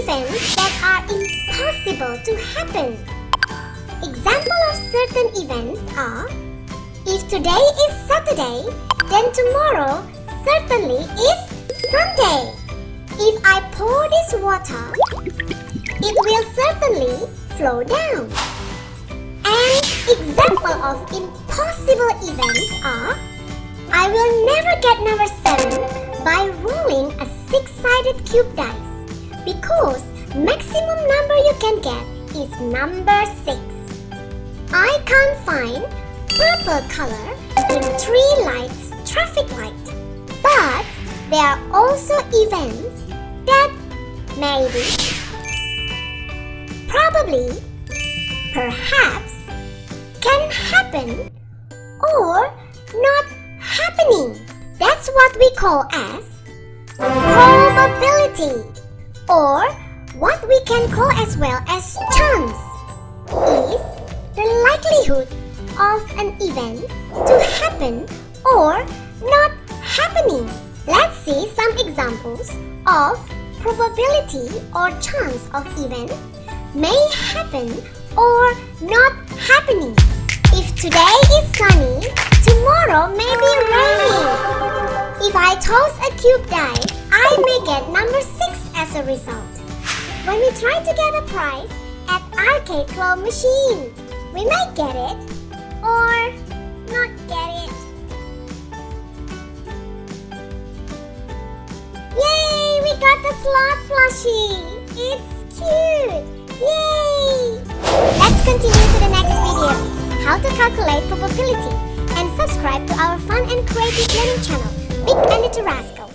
events that are impossible to happen. Examples of certain events are: if today is Saturday, then tomorrow certainly is Sunday. If I pour this water, it will certainly flow down. An example of impossible events are: I will never get number 7 by rolling a 6-sided cube dice, because maximum number you can get is number 6. I can't find purple color in 3 lights traffic light. But there are also events that maybe, probably, perhaps can happen or not happening. That's what we call as probability, or what we can call as well as chance, is the likelihood of an event to happen or not happening. Let's see some examples of probability or chance of events may happen or not happening. If today is sunny, tomorrow may be raining. If I toss a cube dice, I may get number 6 as a result. When we try to get a prize at arcade claw machine, we might get it or not get it. Yay! We got the slot plushie! It's cute! Yay! Let's continue to the next video, how to calculate probability, and subscribe to our fun and creative learning channel, Big&LittleRascals.